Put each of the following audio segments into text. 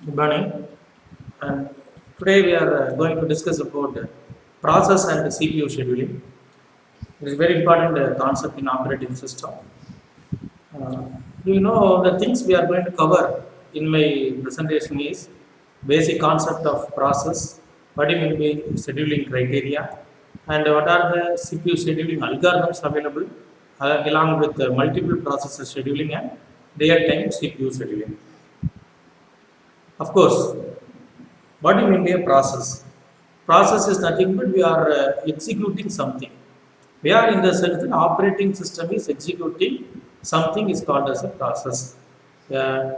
Good morning. And today we are going to discuss about process and CPU scheduling. It is a very important concept in operating system. Uh, the things we are going to cover in my presentation is basic concept of process, what it will be scheduling criteria, and what are the CPU scheduling algorithms available along with multiple processor scheduling and real-time CPU scheduling. Of course, what do you mean by a process? Process is nothing but we are executing something. We are in the sense that operating system is executing something is called as a process. Uh,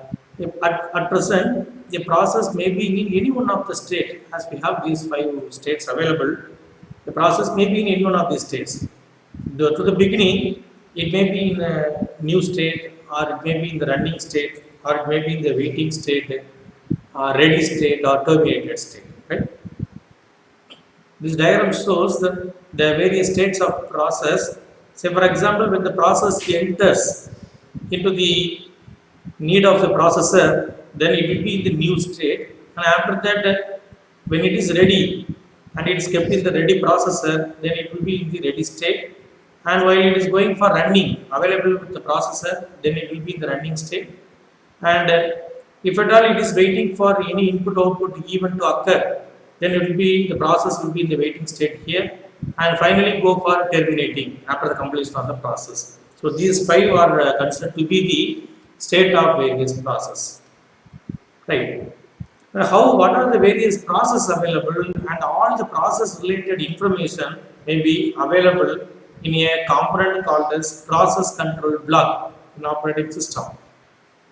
at present, a process may be in any one of the state, as we have these five states available. The process may be in any one of these states. To the beginning, it may be in a new state, or it may be in the running state, or it may be in the waiting state, ready state, or terminated state. Right? This diagram shows the various states of process. Say, for example, when the process enters into the need of the processor, then it will be in the new state. And after that, when it is ready and it is kept in the ready processor, then it will be in the ready state. And while it is going for running, available with the processor, then it will be in the running state. And if at all it is waiting for any input output event to occur, then it will be the process will be in the waiting state here, and finally go for terminating after the completion of the process. So these five are considered to be the state of various process. Right. Now, what are the various processes available, and all the process related information may be available in a component called as process control block in operating system,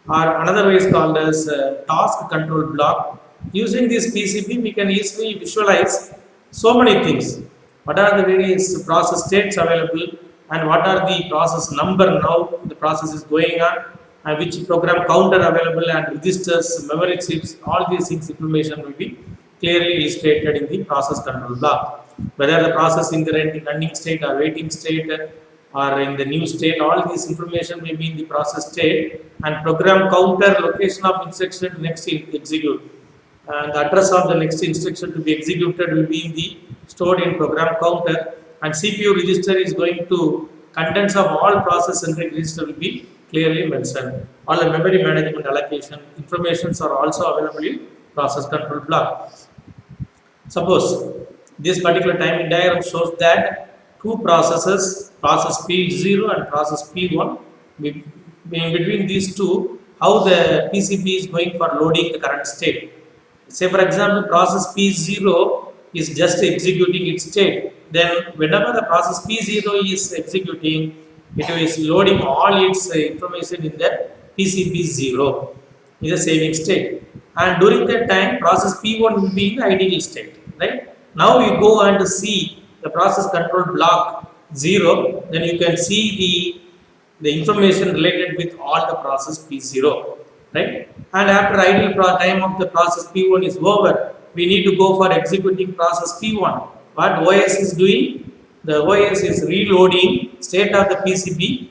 or another way is called as task control block. Using this PCB, we can easily visualize so many things. What are the various process states available, and what are the process number now the process is going on, and which program counter available, and registers, memory chips, all these things information will be clearly illustrated in the process control block. Whether the process in the running state or waiting state or in the new state, all this information may be in the process state, and program counter, location of instruction to next execute, and the address of the next instruction to be executed will be in the stored in program counter, and CPU register is going to contents of all process centric register will be clearly mentioned. All the memory management allocation informations are also available in process control block. Suppose this particular timing diagram shows that two processes, process P0 and process P1, in between these two, how the PCB is going for loading the current state. Say, for example, process P0 is just executing its state. Then, whenever the process P0 is executing, it is loading all its information in the PCB0 in the saving state. And during that time, process P1 will be in the ideal state. Right? Now, you go and see the process control block 0, then you can see the information related with all the process P0, right? And after idle time of the process P1 is over, we need to go for executing process P1. What OS is doing? The OS is reloading state of the PCB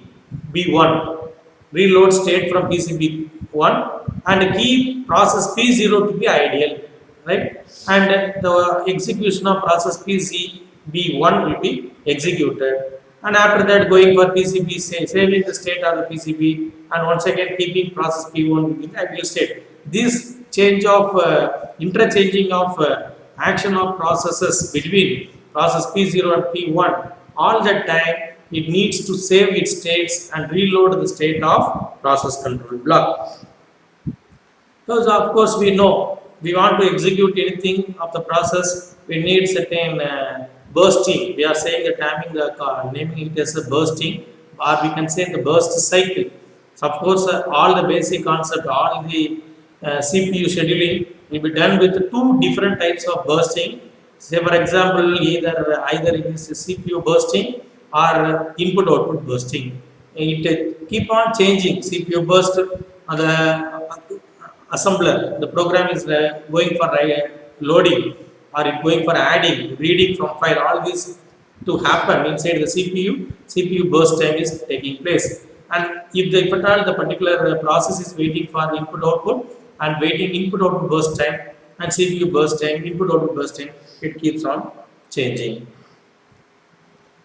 B1, reload state from PCB 1, and keep process P0 to be ideal, right? And the execution of process PCB1 will be executed, and after that going for PCB, saving the state of the PCB, and once again keeping process P1 in the ideal state. This change of interchanging of action of processes between process P0 and P1, all that time it needs to save its states and reload the state of process control block. So of course we know we want to execute anything of the process, we need certain bursting. We are saying the naming it as a bursting, or we can say the burst cycle. So of course, all the basic concept, all the CPU scheduling will be done with two different types of bursting. Say, for example, either it is CPU bursting or input output bursting. It keep on changing. CPU burst, the assembler, the program is going for loading, or it going for adding, reading from file, all this to happen inside the CPU burst time is taking place. And if at all the particular process is waiting for input output, and waiting input output burst time and CPU burst time, input output burst time, it keeps on changing.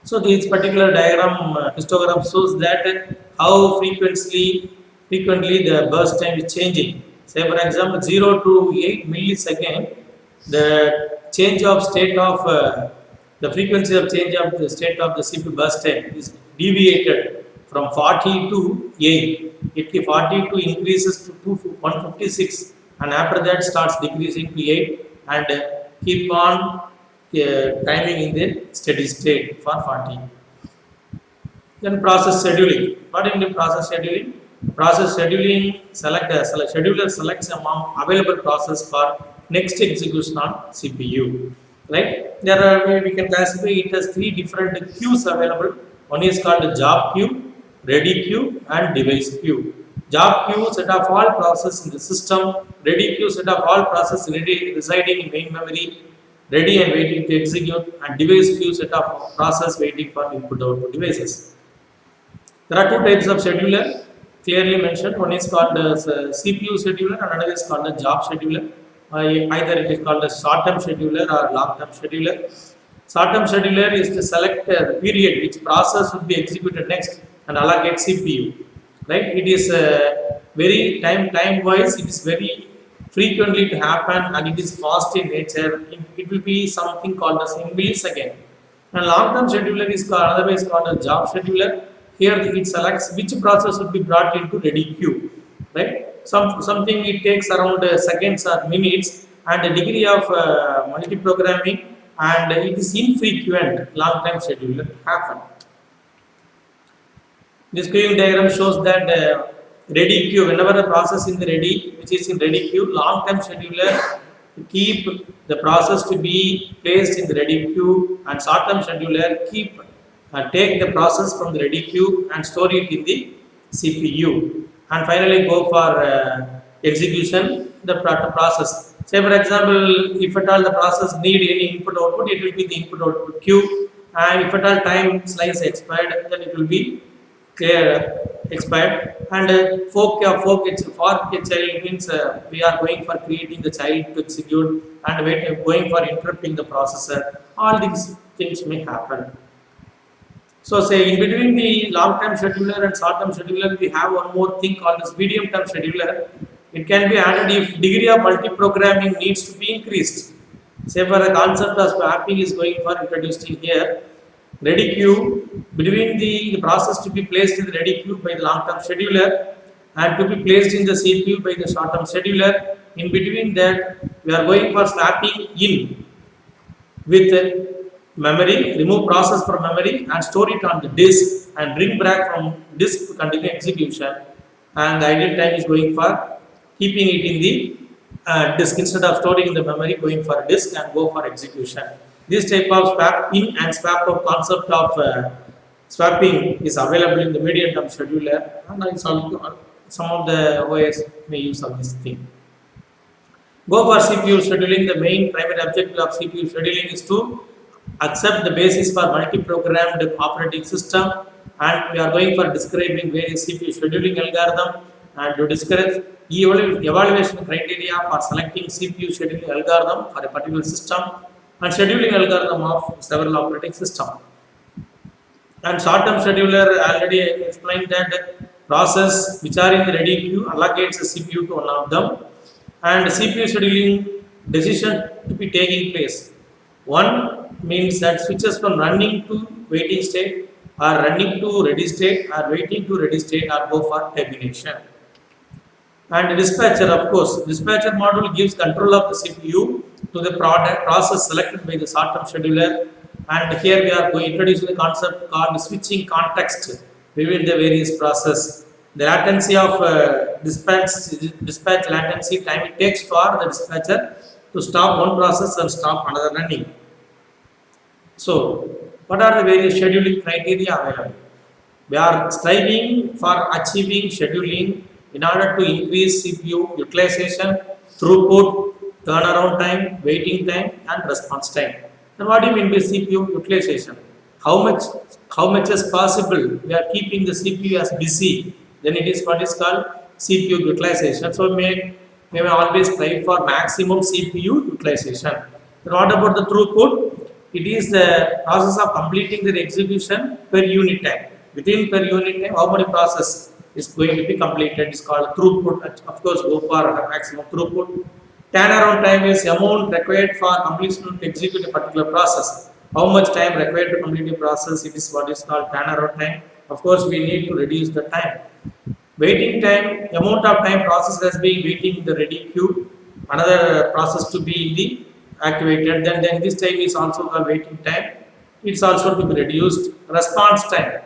So this particular diagram, histogram shows that how frequently the burst time is changing. Say for example 0 to 8 millisecond, the change of state of the frequency of change of the state of the CPU burst time is deviated from 40 to 8. It 42 increases to 156 and after that starts decreasing to 8 and keep on timing in the steady state for 40. Then process scheduling. What do you mean process scheduling? Process scheduling scheduler selects among available process for next execution on CPU. Right? There are we can classify it as three different queues available. One is called job queue, ready queue, and device queue. Job queue set of all process in the system. Ready queue set of all process residing in main memory, ready and waiting to execute, and device queue set of process waiting for input output devices. There are two types of scheduler clearly mentioned. One is called as CPU scheduler and another is called a job scheduler. Either it is called a short-term scheduler or long-term scheduler. Short-term scheduler is to select the period which process would be executed next and allocate CPU. Right? It is very time-wise. It is very frequently to happen and it is fast in nature. It will be something called as in millisecond. And long-term scheduler is called, otherwise called a job scheduler. Here it selects which process would be brought into ready queue. Right? Something it takes around seconds or minutes and the degree of multi-programming and it is infrequent long-time scheduler happen. This queuing diagram shows that ready queue, whenever the process in the ready, which is in ready queue, long-term scheduler keep the process to be placed in the ready queue and short-term scheduler keep take the process from the ready queue and store it in the CPU. And finally go for execution the process. Say for example, if at all the process need any input output, it will be the input output queue, and if at all time slice expired, then it will be expired. And fork child means we are going for creating the child to execute and going for interrupting the processor. All these things may happen. So say in between the long-term scheduler and short-term scheduler, we have one more thing called as medium-term scheduler. It can be added if degree of multi-programming needs to be increased. Say for a concept of swapping is going for introduced in here. Ready queue, between the process to be placed in the ready queue by the long-term scheduler and to be placed in the CPU by the short-term scheduler. In between that, we are going for swapping in with memory, remove process from memory and store it on the disk and bring back from disk to continue execution. And the ideal time is going for keeping it in the disk instead of storing in the memory, going for disk and go for execution. This type of swap in and swap out concept of swapping is available in the medium term scheduler, and it's also some of the OS may use of this thing. Go for CPU scheduling. The main primary objective of CPU scheduling is to accept the basis for multi-programmed operating system, and we are going for describing various CPU scheduling algorithm and to discuss evaluation criteria for selecting CPU scheduling algorithm for a particular system and scheduling algorithm of several operating system. And short-term scheduler already explained that process which are in the ready queue allocates the CPU to one of them, and CPU scheduling decision to be taking place. One means that switches from running to waiting state or running to ready state or waiting to ready state or go for termination. And dispatcher, of course, dispatcher module gives control of the CPU to the process selected by the short-term scheduler. And here we are going to introduce the concept called switching context between the various process. The latency of dispatch latency time it takes for the dispatcher to stop one process and stop another running. So, what are the various scheduling criteria available? We are striving for achieving scheduling in order to increase CPU utilization, throughput, turnaround time, waiting time, and response time. Then, what do you mean by CPU utilization? How much as possible we are keeping the CPU as busy? Then it is what is called CPU utilization. So, make we may always strive for maximum CPU utilization. Then what about the throughput? It is the process of completing the execution per unit time. Within per unit time, how many process is going to be completed is called throughput. Of course, go for maximum throughput. Turnaround time is amount required for completion to execute a particular process. How much time required to complete a process? It is what is called turnaround time. Of course, we need to reduce the time. Waiting time, amount of time process has been waiting in the ready queue. Another process to be in the activated. Then this time is also the waiting time. It's also to be reduced. Response time,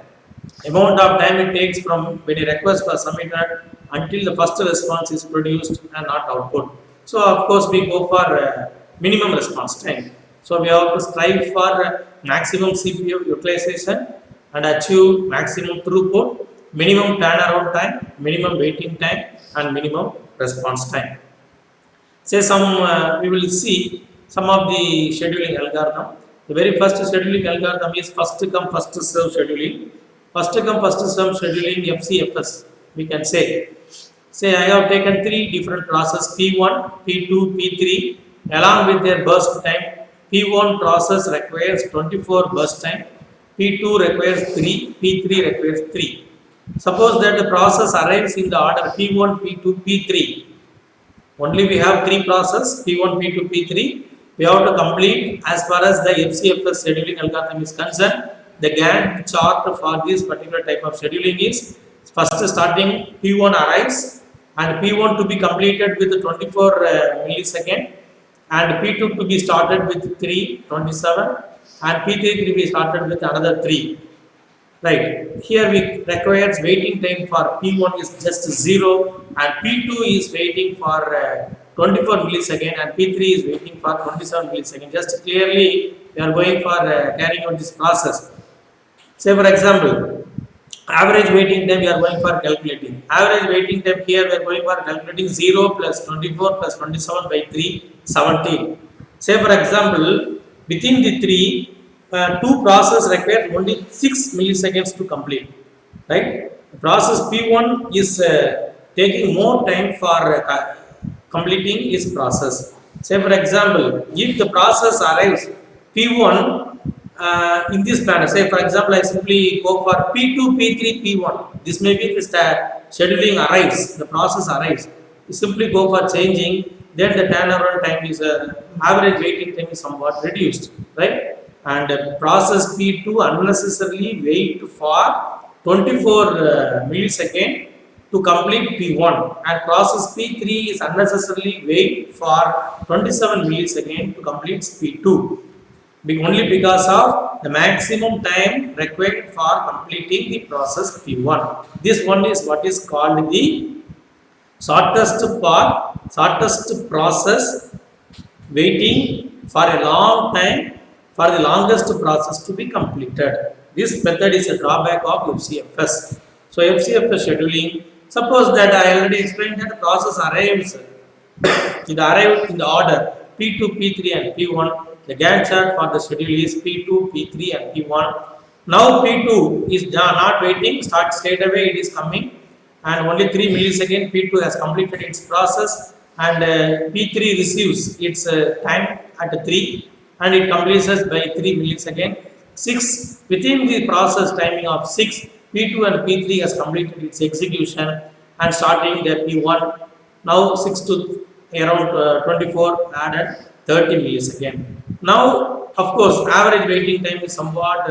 amount of time it takes from when a request was submitted until the first response is produced and not output. So of course we go for minimum response time. So we have to strive for maximum CPU utilization and achieve maximum throughput, minimum turnaround time, minimum waiting time, and minimum response time. Say we will see some of the scheduling algorithm. The very first scheduling algorithm is first come first serve scheduling. First come first serve scheduling, FCFS we can say. Say I have taken 3 different processes, P1, P2, P3 along with their burst time. P1 process requires 24 burst time, P2 requires 3, P3 requires 3. Suppose that the process arrives in the order P1, P2, P3. Only we have 3 processes, P1, P2, P3. We have to complete as far as the FCFS scheduling algorithm is concerned. The Gantt chart for this particular type of scheduling is first starting P1 arrives and P1 to be completed with 24 millisecond and P2 to be started with 327 and P3 to be started with another 3. Right. Here we requires waiting time for P1 is just 0 and P2 is waiting for 24 millisecond and P3 is waiting for 27 millisecond. Just clearly we are going for carrying out this process. Say for example, average waiting time we are going for calculating. Average waiting time here we are going for calculating 0 plus 24 plus 27 by 3, 17. Say for example, within the 2 process require only 6 milliseconds to complete. Right? The process P1 is taking more time for completing its process. Say for example, if the process arrives P1 in this manner, say for example, I simply go for P2, P3, P1. This may be this scheduling arrives, the process arrives. You simply go for changing, then the turnaround time is average waiting time is somewhat reduced, right? And process P2 unnecessarily wait for 24 millisecond to complete P1 and process P3 is unnecessarily wait for 27 millisecond to complete P2. Only because of the maximum time required for completing the process P1. This one is what is called the shortest process waiting for a long time for the longest process to be completed. This method is a drawback of FCFS. So FCFS scheduling, suppose that I already explained that the process arrives, it arrived in the order P2, P3 and P1. The Gantt chart for the schedule is P2, P3 and P1. Now P2 is not waiting, start straight away, it is coming and only 3 milliseconds P2 has completed its process and P3 receives its time at 3 and it completes by 3 milliseconds. 6 within the process timing of 6, P2 and P3 has completed its execution and starting the P1. Now 6 to around 24 added 30 milliseconds. Now, of course, average waiting time is somewhat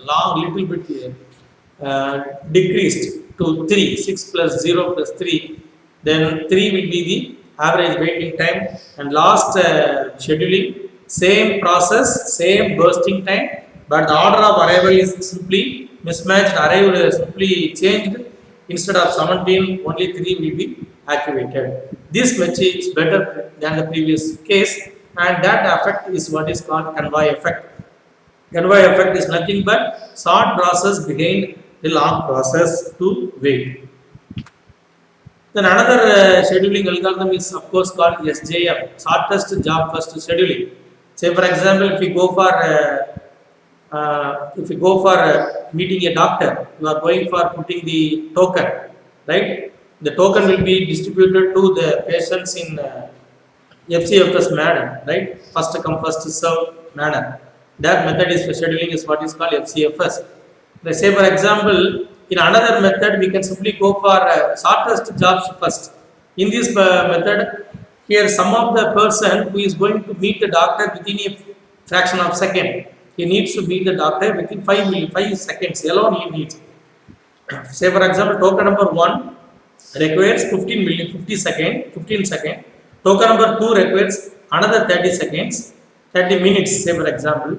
long, little bit decreased to 3, 6 plus 0 plus 3. Then 3 will be the average waiting time. And last scheduling, same process, same bursting time, but the order of arrival is simply mismatched. Arrival is simply changed. Instead of 17, only 3 will be activated. This method is better than the previous case. And that effect is what is called convoy effect. Convoy effect is nothing but short process behind the long process to wait. Then another scheduling algorithm is of course called SJF, shortest job first scheduling. Say for example, if you go for meeting a doctor, you are going for putting the token, right? the token will be distributed to the patients in FCFS manner, right? First come, first serve manner. That method is scheduling is what is called FCFS. Let's say, for example, in another method, we can simply go for shortest jobs first. In this method, here some of the person who is going to meet the doctor within a fraction of second, he needs to meet the doctor within 5 seconds alone. He needs. Say, for example, token number 1 requires 15 second. Token number 2 requires another 30 seconds, 30 minutes. Say, for example,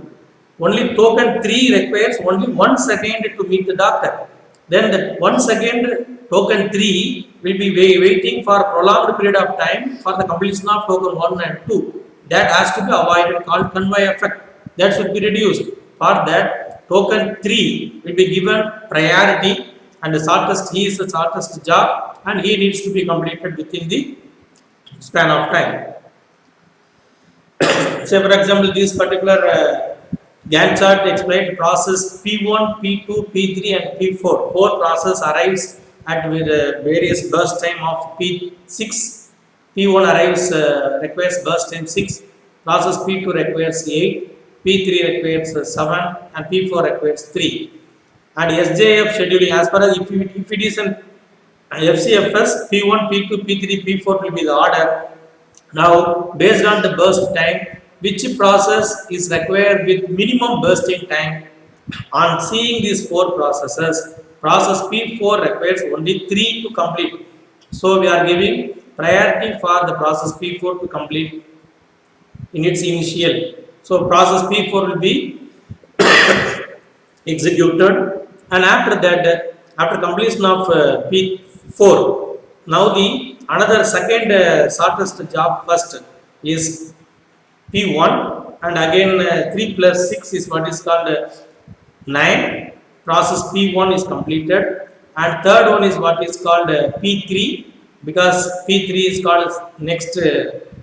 only token 3 requires only 1 second to meet the doctor. Then that 1 second token 3 will be waiting for prolonged period of time for the completion of token 1 and 2. That has to be avoided, called convoy effect. That should be reduced. For that, token 3 will be given priority, and the shortest, he is the shortest job, and he needs to be completed within the span of time. Say, for example, this particular Gantt chart explained process P1, P2, P3 and P4. 4 process arrives at various burst time of P6. P1 arrives requires burst time 6. Process P2 requires 8. P3 requires 7 and P4 requires 3. And SJF scheduling, as far as if it is an FCFS, P1, P2, P3, P4 will be the order. Now, based on the burst time, which process is required with minimum bursting time? On seeing these 4 processes, process P4 requires only 3 to complete. So, we are giving priority for the process P4 to complete in its initial. So, process P4 will be executed, and after that, after completion of P4, now the another second shortest job first is P1, and again 3 plus 6 is what is called 9. Process P1 is completed, and third one is what is called P3, because P3 is called next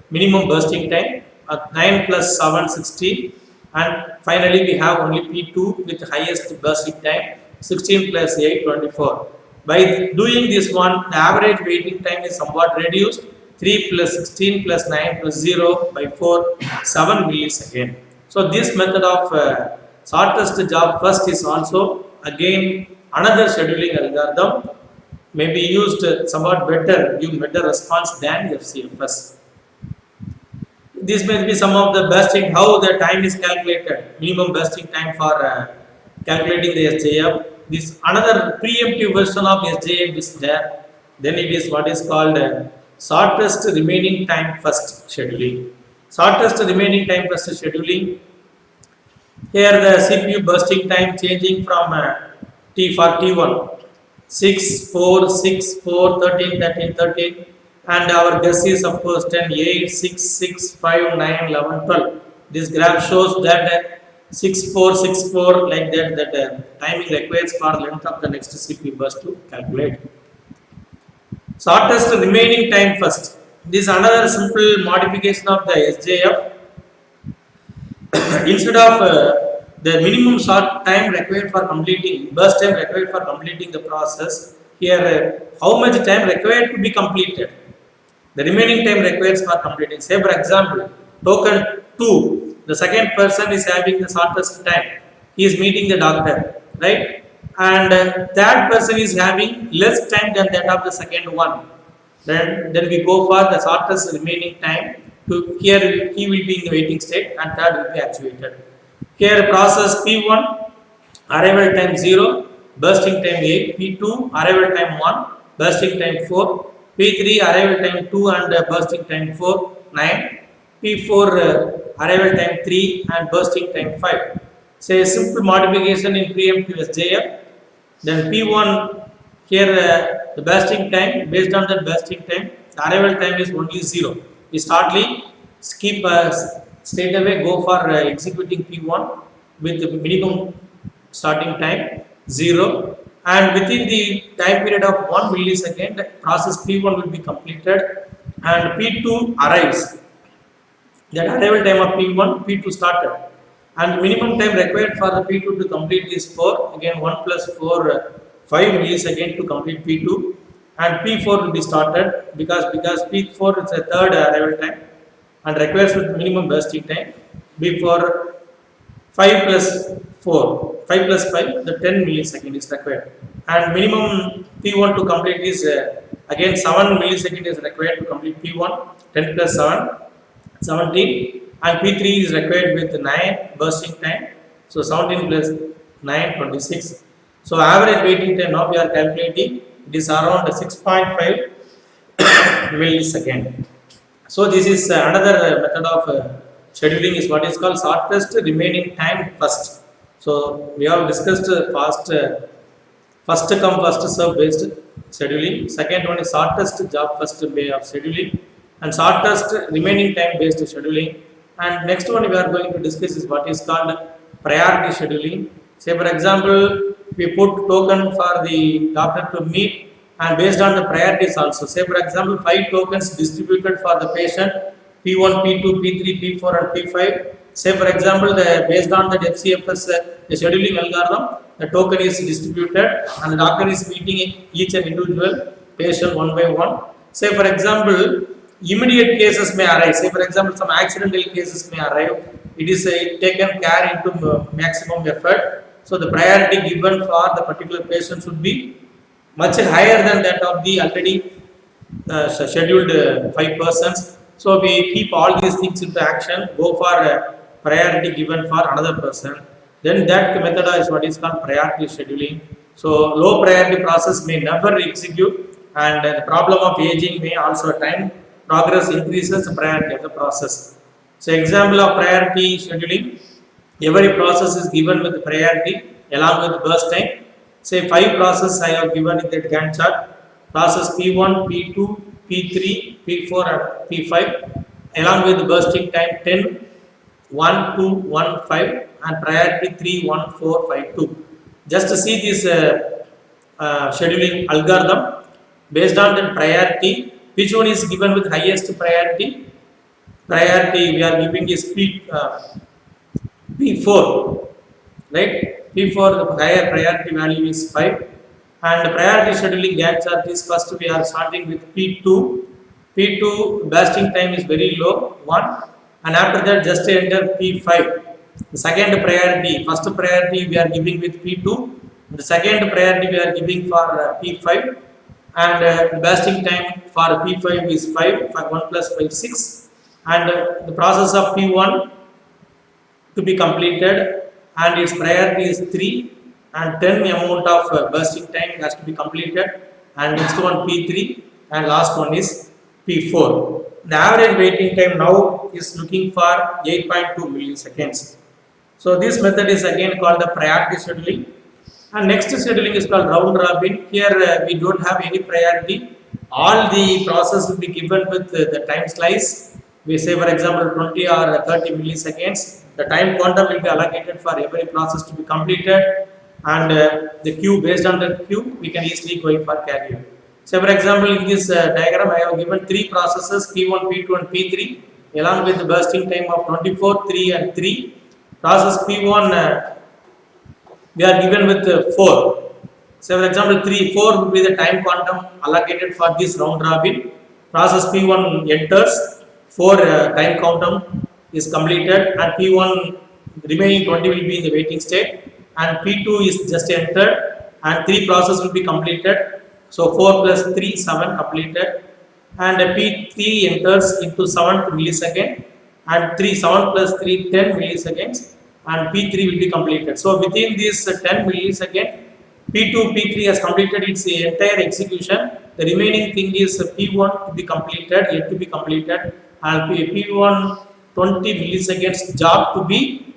minimum bursting time. 9 plus 7, 16, and finally we have only P2 with highest bursting time, 16 plus 8, 24. By doing this one, the average waiting time is somewhat reduced. 3 plus 16 plus 9 plus 0 by 4, 7 millisecond. So this method of shortest job first is also again another scheduling algorithm, may be used somewhat better, give better response than FCFS. This may be some of the bursting, how the time is calculated, minimum bursting time for calculating the SJF. This another preemptive version of SJF is there. Then it is what is called shortest remaining time first scheduling. Shortest remaining time first scheduling. Here the CPU bursting time changing from T for T1 6, 4, 6, 4, 13, 13, 13, and our guess is of course 10, 8, 6, 6, 5, 9, 11, 12. This graph shows that 6, 4, 6, 4 like that timing requires for length of the next CPU burst to calculate. Shortest remaining time first. This is another simple modification of the SJF. Instead of the minimum short time required for completing, burst time required for completing the process, here how much time required to be completed? The remaining time required for completing. Say, for example, token 2, the second person is having the shortest time. He is meeting the doctor, right? And third person is having less time than that of the second one. Then we go for the shortest remaining time. To here he will be in the waiting state, and third will be actuated. Here process P1 arrival time 0, bursting time 8, P2 arrival time 1, bursting time 4, P3 arrival time 2 and bursting time 4, 9, P4 arrival time 3 and bursting time 5. Say a simple modification in preemptive SJF. Then P1 here the bursting time, based on that bursting time, the arrival time is only 0. We skip straight away go for executing P1 with the minimum starting time 0, and within the time period of 1 millisecond process P1 will be completed and P2 arrives. That arrival time of P1, P2 started, and minimum time required for the P2 to complete is 4, again 1 plus 4, 5 millisecond to complete P2, and P4 will be started because P4 is a third arrival time and requires with minimum bursting time. Before 5 plus 4, 5 plus 5, the 10 millisecond is required. And minimum P1 to complete is again 7 millisecond is required to complete P1, 10 plus 7, 17, and P3 is required with 9 bursting time. So 17 plus 9, 26. So average waiting time now we are calculating, it is around 6.5 millisecond. So this is another method of scheduling is what is called shortest remaining time first. So we have discussed first come first serve based scheduling. Second one is shortest job first way of scheduling, and shortest remaining time based scheduling. And next one we are going to discuss is what is called priority scheduling. Say for example, we put token for the doctor to meet, and based on the priorities also. Say for example, 5 tokens distributed for the patient P1, P2, P3, P4 and P5. Say for example, based on the FCFS, the scheduling algorithm, the token is distributed and the doctor is meeting each and individual patient one by one. Say for example, immediate cases may arise. Say for example, some accidental cases may arrive. It is taken care into maximum effort. So the priority given for the particular patient should be much higher than that of the already scheduled 5 persons. So we keep all these things into action, go for priority given for another person. Then that method is what is called priority scheduling. So low priority process may never execute, and the problem of aging may also time progress increases the priority of the process. So example of priority scheduling, every process is given with priority along with burst time. Say 5 processes I have given in the Gantt chart. Process P1, P2, P3, P4 and P5 along with bursting time 10, 1, 2, 1, 5 and priority 3, 1, 4, 5, 2. Just to see this scheduling algorithm based on the priority, which one is given with highest priority? Priority we are giving is P4, right? P4 the higher priority value is 5. And priority scheduling Gantt chart is first we are starting with P2. P2 bursting time is very low, 1, and after that just enter P5. The second priority, first priority we are giving with P2, the second priority we are giving for P5, and bursting time for P5 is 5, 1 plus 5, 6, and the process of P1 to be completed and its priority is 3 and 10 amount of bursting time has to be completed, and next one P3 and last one is P4. The average waiting time now is looking for 8.2 milliseconds. So this method is again called the priority scheduling. And next scheduling is called round robin. Here we don't have any priority. All the process will be given with the time slice. We say for example 20 or 30 milliseconds. The time quantum will be allocated for every process to be completed, and the queue, based on the queue we can easily go in for carrier. So for example, in this diagram I have given 3 processes P1, P2 and P3 along with the bursting time of 24, 3 and 3. Process P1 we are given with 4. So for example 4 will be the time quantum allocated for this round robin. Process P1 enters, 4 time quantum is completed, and P1 remaining 20 will be in the waiting state, and P2 is just entered and 3 process will be completed. So 4 plus 3, 7 completed, and P3 enters into 7th millisecond, and 7 plus 3, 10 milliseconds, and P3 will be completed. So within this 10 millisecond, P2, P3 has completed its entire execution. The remaining thing is P1 to be completed, yet to be completed, and P1 20 milliseconds job to be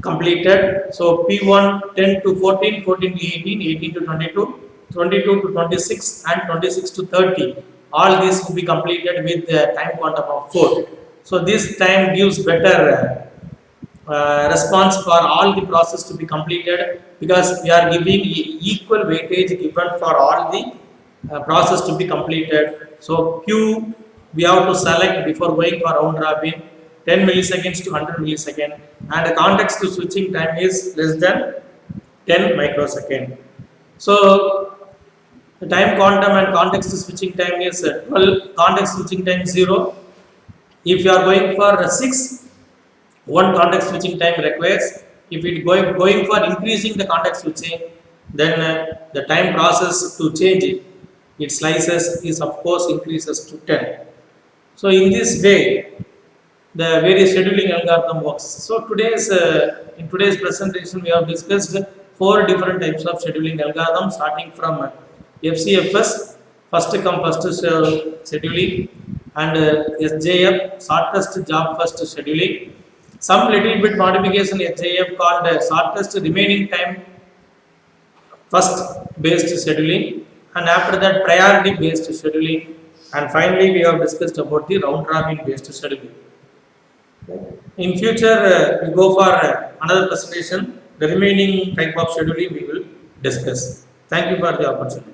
completed. So P1 10 to 14, 14 to 18, 18 to 22, 22 to 26 and 26 to 30. All these will be completed with the time quantum of 4. So this time gives better response for all the process to be completed, because we are giving equal weightage given for all the process to be completed. So Q we have to select before going for round robin 10 milliseconds to 100 millisecond, and the context to switching time is less than 10 microsecond. So The time quantum and context switching time is 12, context switching time 0. If you are going for 6, one context switching time requires. If it going for increasing the context switching, then the time process to change its slices is of course increases to 10. So in this way, the various scheduling algorithm works. So in today's presentation, we have discussed 4 different types of scheduling algorithms, starting from FCFS, first come first scheduling, and SJF, shortest job first scheduling. Some little bit modification SJF called shortest remaining time first based scheduling, and after that priority based scheduling, and finally we have discussed about the round robin based scheduling. In future, we go for another presentation. The remaining type of scheduling we will discuss. Thank you for the opportunity.